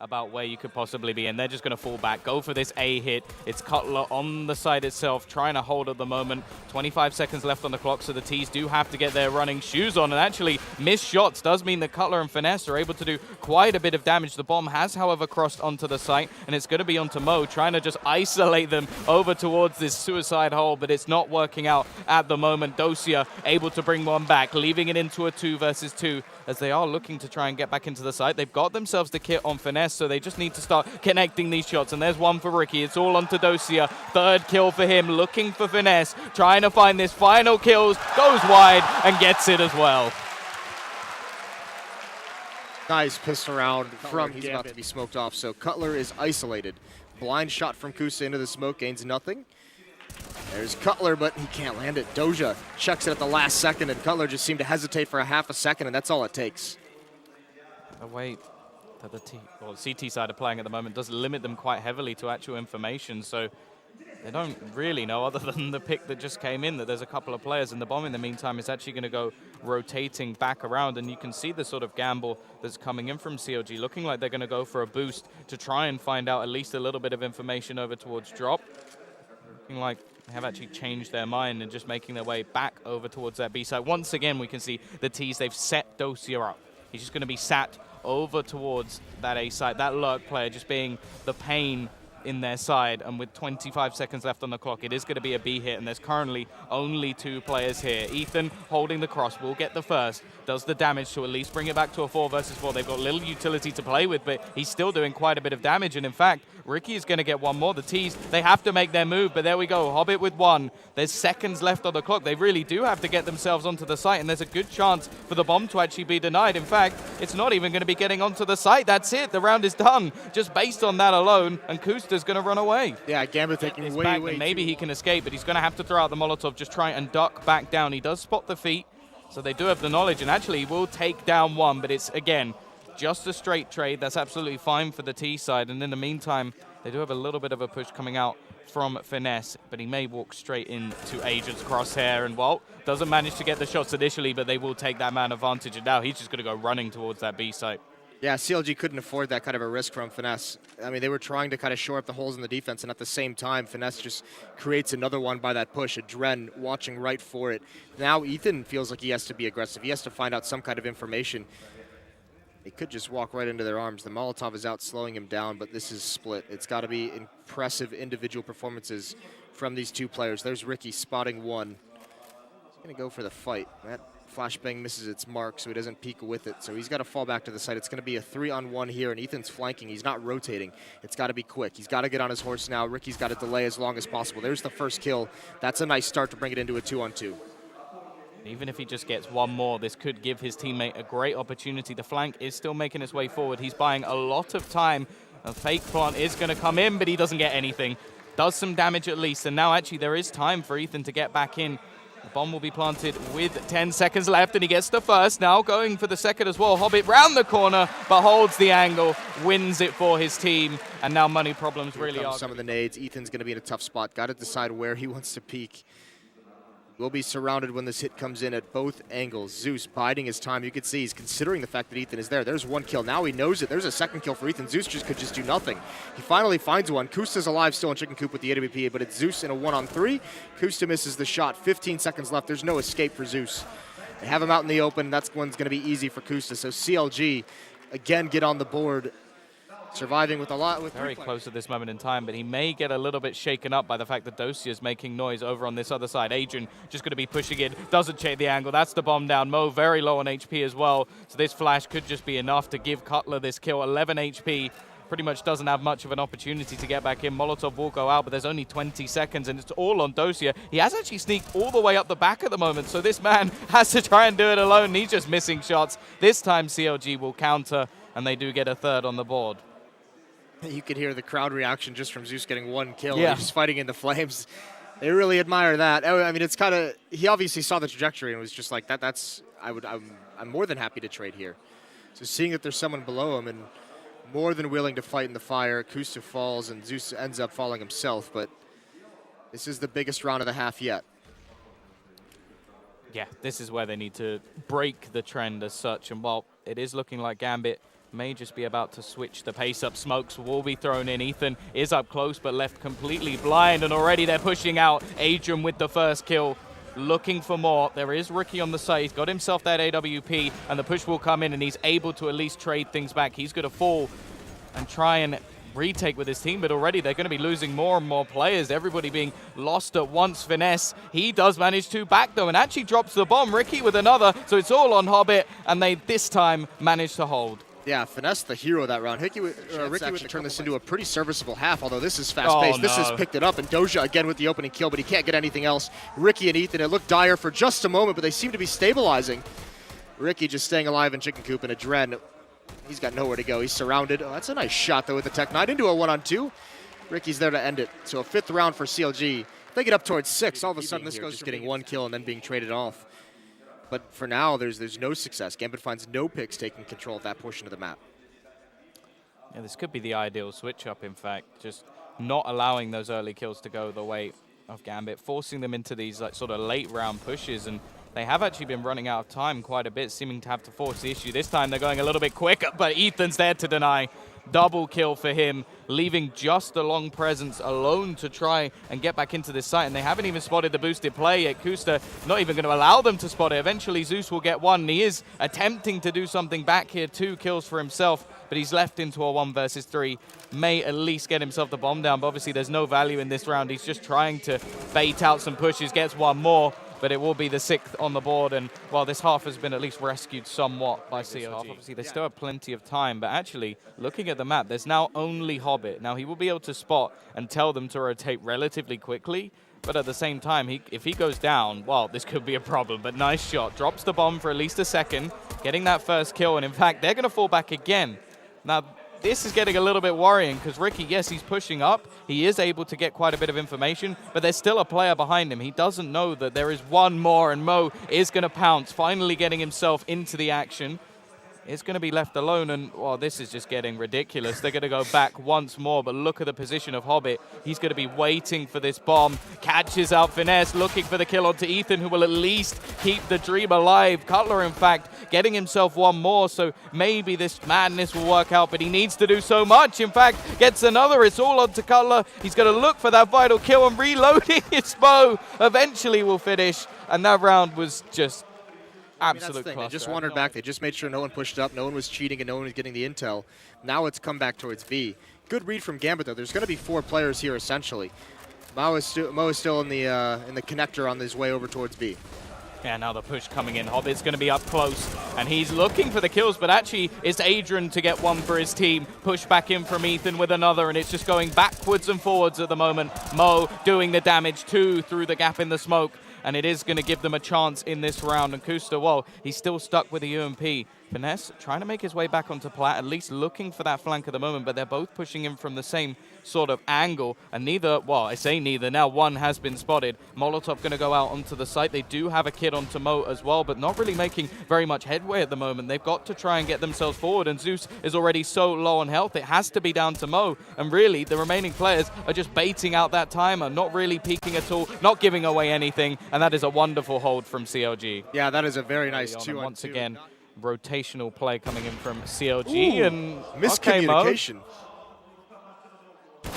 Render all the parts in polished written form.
about where you could possibly be, and they're just going to fall back, go for this A hit. It's Cutler on the side itself, trying to hold at the moment. 25 seconds left on the clock, so the T's do have to get their running shoes on, and actually missed shots does mean that Cutler and Finesse are able to do quite a bit of damage. The bomb has, however, crossed onto the site, and it's going to be onto Mo, trying to just isolate them over towards this suicide hole, but it's not working out at the moment. Dosia able to bring one back, leaving it into a 2 versus 2, as they are looking to try and get back into the site. They've got themselves the kit on Finesse, so they just need to start connecting these shots. And there's one for Ricky. It's all onto Dosia. Third kill for him, looking for Finesse, trying to find this final kills, goes wide and gets it as well. Nice pistol round from He's Gambit. about to be smoked off, so Cutler is isolated. Blind shot from Kusa into the smoke, gains nothing. There's Cutler, but he can't land it. Doja checks it at the last second, and Cutler just seemed to hesitate for a half a second, and that's all it takes. The way that the CT side are playing at the moment does limit them quite heavily to actual information, so they don't really know, other than the pick that just came in, that there's a couple of players, and the bomb in the meantime is actually going to go rotating back around, and you can see the sort of gamble that's coming in from CLG, looking like they're going to go for a boost to try and find out at least a little bit of information over towards drop. Looking like they have actually changed their mind and just making their way back over towards that B side. Once again, we can see the T's, they've set Dosia up. He's just going to be sat over towards that A side. That lurk player just being the pain in their side, and with 25 seconds left on the clock, it is going to be a B hit, and there's currently only 2 players here. Ethan holding the cross will get the first, does the damage to at least bring it back to a 4 versus 4. They've got little utility to play with, but he's still doing quite a bit of damage, and in fact, Ricky is going to get one more. The T's, they have to make their move, but there we go. Hobbit with 1. There's seconds left on the clock. They really do have to get themselves onto the site, and there's a good chance for the bomb to actually be denied. In fact, it's not even going to be getting onto the site. That's it. The round is done, just based on that alone, and Kusta's going to run away. Yeah, Gambit taking way maybe he can escape, but he's going to have to throw out the Molotov, just try and duck back down. He does spot the feet, so they do have the knowledge, and actually he will take down one, but it's, again, just a straight trade. That's absolutely fine for the T side, and in the meantime, they do have a little bit of a push coming out from Finesse, but he may walk straight into Agent's crosshair, and, well, doesn't manage to get the shots initially, but they will take that man advantage, and now he's just going to go running towards that B site. Yeah, CLG couldn't afford that kind of a risk from Finesse. I mean, they were trying to kind of shore up the holes in the defense, and at the same time, Finesse just creates another one by that push. Adren watching right for it. Now Ethan feels like he has to be aggressive. He has to find out some kind of information. He could just walk right into their arms. The Molotov is out slowing him down, but this is split. It's got to be impressive individual performances from these 2 players. There's Ricky spotting 1. He's going to go for the fight. That flashbang misses its mark, so he doesn't peek with it. So he's got to fall back to the side. It's going to be a 3-on-1 here, and Ethan's flanking. He's not rotating. It's got to be quick. He's got to get on his horse now. Ricky's got to delay as long as possible. There's the first kill. That's a nice start to bring it into a 2-on-2. Even if he just gets one more, this could give his teammate a great opportunity. The flank is still making its way forward. He's buying a lot of time. A fake plant is going to come in, but he doesn't get anything. Does some damage at least, and now actually there is time for Ethan to get back in. The bomb will be planted with 10 seconds left, and he gets the first. Now going for the second as well. Hobbit round the corner, but holds the angle, wins it for his team, and now money problems really are. Some of the nades. Ethan's going to be in a tough spot. Got to decide where he wants to peek. Will be surrounded when this hit comes in at both angles. Zeus biding his time. You can see he's considering the fact that Ethan is there. There's 1 kill. Now he knows it. There's a second kill for Ethan. Zeus could just do nothing. He finally finds one. Kusta's alive still in Chicken Coop with the AWP, but it's Zeus in a 1-on-3. Kusta misses the shot. 15 seconds left. There's no escape for Zeus. They have him out in the open. That's one's going to be easy for Kusta. So CLG, again, get on the board. Surviving with a lot. Very close at this moment in time, but he may get a little bit shaken up by the fact that Dosia is making noise over on this other side. Adrian just going to be pushing in, doesn't check the angle. That's the bomb down. Mo very low on HP as well, so this flash could just be enough to give Cutler this kill. 11 HP, pretty much doesn't have much of an opportunity to get back in. Molotov will go out, but there's only 20 seconds, and it's all on Dosia. He has actually sneaked all the way up the back at the moment, so this man has to try and do it alone. He's just missing shots. This time CLG will counter, and they do get a third on the board. You could hear the crowd reaction just from Zeus getting 1 kill. Yeah. He's just fighting in the flames. They really admire that. I mean, it's kind of, he obviously saw the trajectory and was just like, I'm more than happy to trade here. So seeing that there's someone below him and more than willing to fight in the fire, Kusta falls and Zeus ends up falling himself, but this is the biggest round of the half yet. Yeah, this is where they need to break the trend as such, and while it is looking like Gambit may just be about to switch the pace up. Smokes will be thrown in. Ethan is up close, but left completely blind, and already they're pushing out. Adrian with the first kill, looking for more. There is Ricky on the side. He's got himself that AWP, and the push will come in, and he's able to at least trade things back. He's going to fall and try and retake with his team, but already they're going to be losing more and more players. Everybody being lost at once. Finesse, he does manage to back though, and actually drops the bomb. Ricky with another, so it's all on Hobbit, and they this time manage to hold. Yeah, Finesse the hero that round. Ricky would turn this into a pretty serviceable half, although this is fast-paced. Oh, This has picked it up, and Doja again with the opening kill, but he can't get anything else. Ricky and Ethan, it looked dire for just a moment, but they seem to be stabilizing. Ricky just staying alive in Chicken Coop, and Adren, he's got nowhere to go. He's surrounded. Oh, that's a nice shot, though, with the Tech 9 into a 1-on-2. Ricky's there to end it. So a 5th round for CLG. If they get up towards 6, all of a sudden this goes just getting 1 kill and then being traded off. But for now, there's no success. Gambit finds no picks taking control of that portion of the map. Yeah, this could be the ideal switch-up, in fact. Just not allowing those early kills to go the way of Gambit, forcing them into these like sort of late-round pushes, and they have actually been running out of time quite a bit, seeming to have to force the issue. This time they're going a little bit quicker, but Ethan's there to deny. Double kill for him, leaving just the long presence alone to try and get back into this site. And they haven't even spotted the boosted play yet. Kusta not even going to allow them to spot it. Eventually Zeus will get one. He is attempting to do something back here. 2 kills for himself, but he's left into a 1 versus 3. May at least get himself the bomb down, but obviously there's no value in this round. He's just trying to bait out some pushes, gets one more, but it will be the 6th on the board. And while this half has been at least rescued somewhat by CLG, obviously they still have plenty of time. But actually, looking at the map, there's now only Hobbit. Now he will be able to spot and tell them to rotate relatively quickly. But at the same time, if he goes down, well, this could be a problem. But nice shot. Drops the bomb for at least a second, getting that first kill. And in fact, they're going to fall back again. Now, this is getting a little bit worrying because Ricky, yes, he's pushing up. He is able to get quite a bit of information, but there's still a player behind him. He doesn't know that there is one more, and Mo is going to pounce, finally getting himself into the action. Is going to be left alone, and well, this is just getting ridiculous. They're going to go back once more, but look at the position of Hobbit. He's going to be waiting for this bomb. Catches out Finesse, looking for the kill onto Ethan, who will at least keep the dream alive. Cutler, in fact, getting himself one more, so maybe this madness will work out, but he needs to do so much. In fact, gets another. It's all onto Cutler. He's going to look for that vital kill, and reloading his bow eventually will finish, and that round was just absolute cluster. They just wandered back. They just made sure no one pushed up, no one was cheating, and no one was getting the intel. Now it's come back towards B. Good read from Gambit, though. There's going to be 4 players here, essentially. Mo is still in the connector on his way over towards B. Yeah, now the push coming in. Hobbit's going to be up close, and he's looking for the kills, but actually it's Adrian to get one for his team. Push back in from Ethan with another, and it's just going backwards and forwards at the moment. Mo doing the damage too through the gap in the smoke, and it is going to give them a chance in this round. And Kusta, well, he's still stuck with the UMP. Finesse trying to make his way back onto Plat, at least looking for that flank at the moment, but they're both pushing him from the same sort of angle, and neither, well, I say neither, now one has been spotted. Molotov going to go out onto the site. They do have a kid onto Mo as well, but not really making very much headway at the moment. They've got to try and get themselves forward, and Zeus is already so low on health, it has to be down to Mo, and really, the remaining players are just baiting out that timer, not really peeking at all, not giving away anything, and that is a wonderful hold from CLG. Yeah, that is a very nice 2-on-2. Once again, rotational play coming in from CLG. And miscommunication. Okay,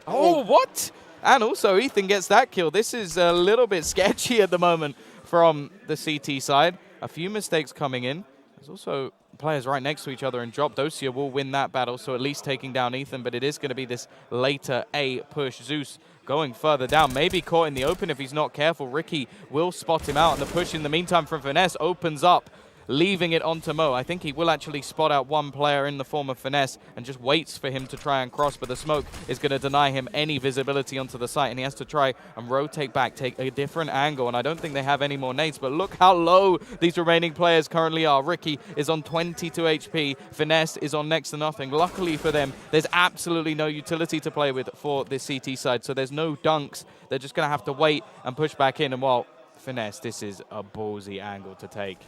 oh, what? And also Ethan gets that kill. This is a little bit sketchy at the moment from the CT side. A few mistakes coming in. There's also players right next to each other, and Drop Dosia will win that battle, so at least taking down Ethan, but it is going to be this later A push. Zeus going further down, maybe caught in the open if he's not careful. Ricky will spot him out, and the push in the meantime from Finesse opens up, leaving it onto Mo. I think he will actually spot out one player in the form of Finesse and just waits for him to try and cross, but the smoke is going to deny him any visibility onto the site, and he has to try and rotate back, take a different angle, and I don't think they have any more nades, but look how low these remaining players currently are. Ricky is on 22 HP, Finesse is on next to nothing. Luckily for them, there's absolutely no utility to play with for this CT side, so there's no dunks. They're just going to have to wait and push back in, and well, Finesse, this is a ballsy angle to take.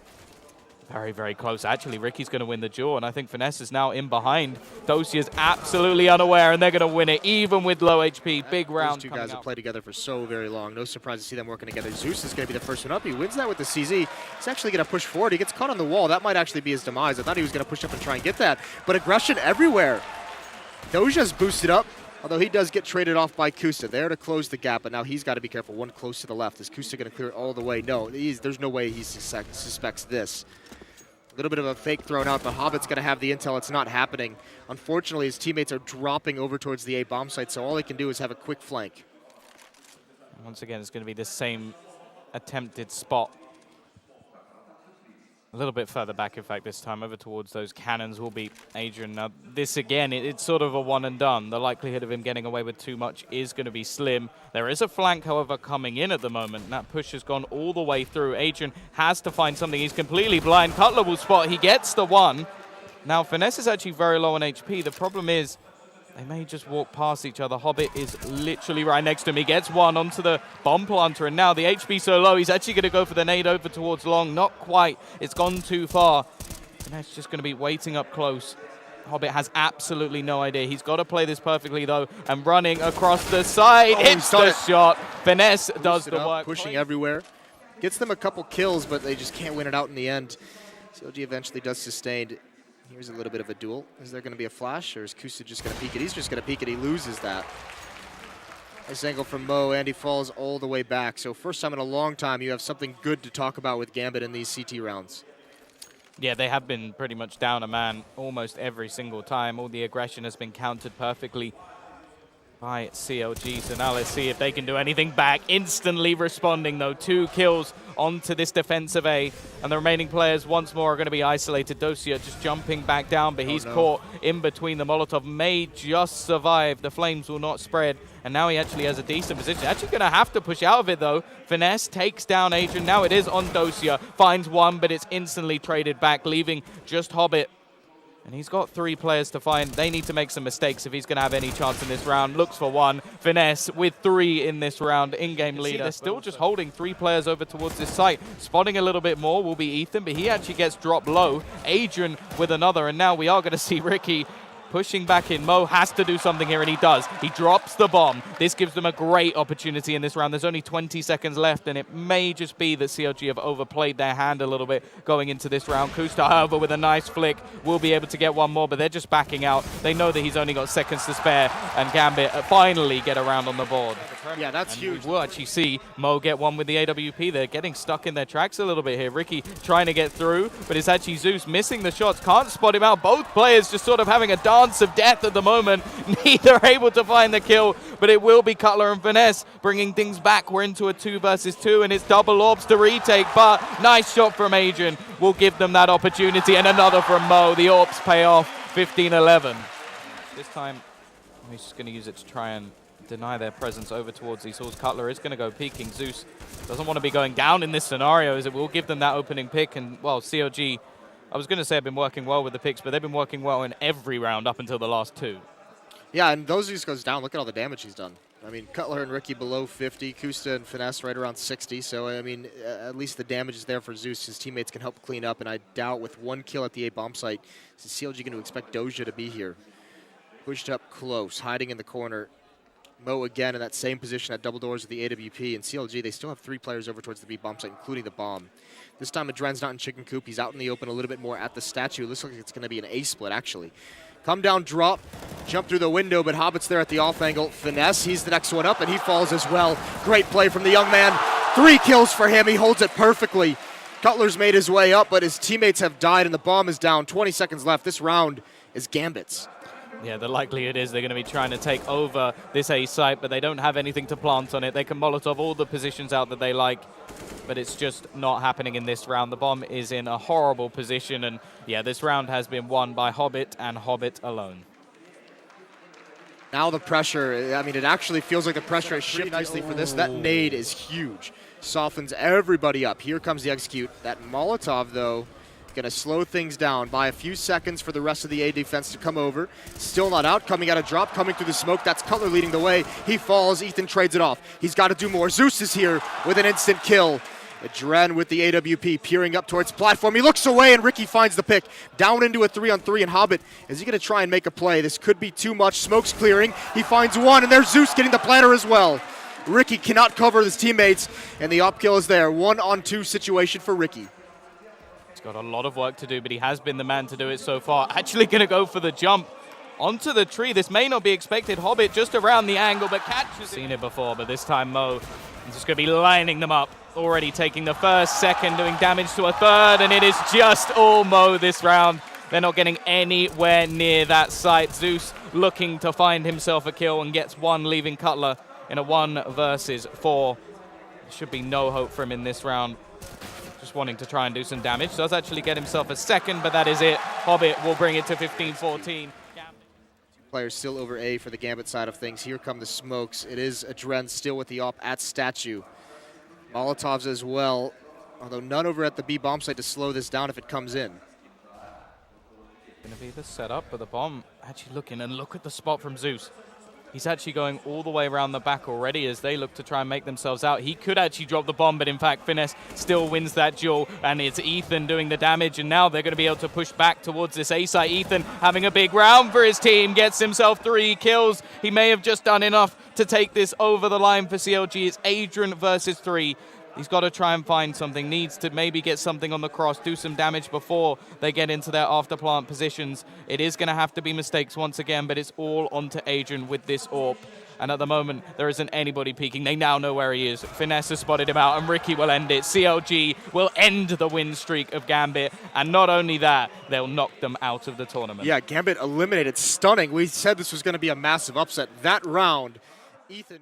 Very, very close. Actually, Ricky's going to win the duel, and I think Finesse is now in behind. Dosia's absolutely unaware, and they're going to win it, even with low HP. Big round. Those two guys have played together for so very long. No surprise to see them working together. Zeus is going to be the first one up. He wins that with the CZ. He's actually going to push forward. He gets caught on the wall. That might actually be his demise. I thought he was going to push up and try and get that, but aggression everywhere. Doja's boosted up, although he does get traded off by Kusa. There to close the gap, but now he's got to be careful. One close to the left. Is Kusa going to clear it all the way? No, there's no way he suspects this. A little bit of a fake thrown out, but Hobbit's going to have the intel. It's not happening. Unfortunately, his teammates are dropping over towards the A bomb site, so all he can do is have a quick flank. Once again, it's going to be the same attempted spot. A little bit further back, in fact, this time, over towards those cannons will be Adrian. Now, this again, it's sort of a one and done. The likelihood of him getting away with too much is going to be slim. There is a flank, however, coming in at the moment. That push has gone all the way through. Adrian has to find something. He's completely blind. Cutler will spot. He gets the one. Now, Finesse is actually very low on HP. The problem is they may just walk past each other. Hobbit is literally right next to him. He gets one onto the bomb planter, and now the HP so low, he's actually going to go for the nade over towards Long. Not quite. It's gone too far. And that's just going to be waiting up close. Hobbit has absolutely no idea. He's got to play this perfectly, though, and running across the side. It's the shot. Finesse does the work. Pushing everywhere. Gets them a couple kills, but they just can't win it out in the end. CLG eventually does sustain. Here's a little bit of a duel. Is there going to be a flash, or is Kusa just going to peek it? He's just going to peek it. He loses that. Nice angle from Mo, and he falls all the way back. So first time in a long time, you have something good to talk about with Gambit in these CT rounds. Yeah, they have been pretty much down a man almost every single time. All the aggression has been countered perfectly by CLG. So now let's see if they can do anything back. Instantly responding, though. 2 kills onto this defensive A. And the remaining players once more are going to be isolated. Dosia just jumping back down, but he's caught in between. The Molotov may just survive. The flames will not spread. And now he actually has a decent position. Actually going to have to push out of it, though. Finesse takes down Adrian. Now it is on Dosia. Finds one, but it's instantly traded back, leaving just Hobbit. And he's got 3 players to find. They need to make some mistakes if he's going to have any chance in this round. Looks for one. Finesse with 3 in this round. In-game leader. They're still just holding 3 players over towards this site. Spotting a little bit more will be Ethan, but he actually gets dropped low. Adrian with another, and now we are going to see Ricky pushing back in. Mo has to do something here, and he does. He drops the bomb. This gives them a great opportunity in this round. There's only 20 seconds left, and it may just be that CLG have overplayed their hand a little bit going into this round. Kusta, however, with a nice flick, will be able to get one more, but they're just backing out. They know that he's only got seconds to spare, and Gambit finally get around on the board. Yeah, that's huge. We'll actually see Mo get one with the AWP. They're getting stuck in their tracks a little bit here. Ricky trying to get through, but it's actually Zeus missing the shots. Can't spot him out. Both players just sort of having a dance of death at the moment. Neither able to find the kill, but it will be Cutler and Finesse bringing things back. We're into a 2 versus 2, and it's double orbs to retake, but nice shot from Adrian will give them that opportunity, and another from Mo. The orbs pay off. 15-11. This time, he's just going to use it to try and deny their presence over towards these halls. Cutler is going to go peeking. Zeus doesn't want to be going down in this scenario, as it will give them that opening pick. And, well, CLG, I was going to say have been working well with the picks, but they've been working well in every round up until the last 2. Yeah, and those Zeus goes down. Look at all the damage he's done. I mean, Cutler and Ricky below 50, Kusta and Finesse right around 60. So, I mean, at least the damage is there for Zeus. His teammates can help clean up, and I doubt with 1 kill at the A bomb site, is CLG going to expect Doja to be here. Pushed up close, hiding in the corner. Mo again in that same position at double doors with the AWP, and CLG, they still have 3 players over towards the B bomb site, including the bomb. This time Adren's not in chicken coop. He's out in the open a little bit more at the statue. It looks like it's going to be an A split, actually. Come down, drop, jump through the window, but Hobbit's there at the off angle. Finesse, he's the next one up, and he falls as well. Great play from the young man. 3 kills for him. He holds it perfectly. Cutler's made his way up, but his teammates have died, and the bomb is down. 20 seconds left. This round is Gambit's. Yeah, the likelihood is they're going to be trying to take over this A site, but they don't have anything to plant on it. They can Molotov all the positions out that they like, but it's just not happening in this round. The bomb is in a horrible position, and yeah, this round has been won by Hobbit and Hobbit alone. Now the pressure, I mean, it actually feels like the pressure has shifted nicely for this. That nade is huge. Softens everybody up. Here comes the execute. That Molotov, though, going to slow things down by a few seconds for the rest of the A defense to come over. Still not out, coming out of drop, coming through the smoke. That's Cutler leading the way. He falls, Ethan trades it off. He's got to do more. Zeus is here with an instant kill. Adren with the AWP, peering up towards platform. He looks away, and Ricky finds the pick. Down into a 3-on-3, and Hobbit, is he going to try and make a play? This could be too much. Smoke's clearing. He finds one, and there's Zeus getting the planter as well. Ricky cannot cover his teammates, and the op kill is there. 1-on-2 situation for Ricky. He's got a lot of work to do, but he has been the man to do it so far. Actually going to go for the jump onto the tree. This may not be expected. Hobbit just around the angle, but catches it. Seen it before, but this time Mo is just going to be lining them up. Already taking the first, second, doing damage to a third, and it is just all Mo this round. They're not getting anywhere near that site. Zeus looking to find himself a kill and gets one, leaving Cutler in a 1 versus 4. There should be no hope for him in this round. Just wanting to try and do some damage. Does actually get himself a second, but that is it. Hobbit will bring it to 15-14. Players still over A for the Gambit side of things. Here come the smokes. It is Adren still with the op at statue. Molotovs as well, although none over at the B bomb site to slow this down if it comes in. Going to be the setup, but the bomb actually looking, and look at the spot from Zeus. He's actually going all the way around the back already as they look to try and make themselves out. He could actually drop the bomb, but in fact, Finesse still wins that duel, and it's Ethan doing the damage, and now they're going to be able to push back towards this A site. Ethan having a big round for his team, gets himself 3 kills. He may have just done enough to take this over the line for CLG. It's Adrian versus 3. He's got to try and find something, needs to maybe get something on the cross, do some damage before they get into their after-plant positions. It is going to have to be mistakes once again, but it's all onto Adrian with this AWP. And at the moment, there isn't anybody peeking. They now know where he is. Finesse has spotted him out, and Ricky will end it. CLG will end the win streak of Gambit. And not only that, they'll knock them out of the tournament. Yeah, Gambit eliminated. Stunning. We said this was going to be a massive upset. That round, Ethan...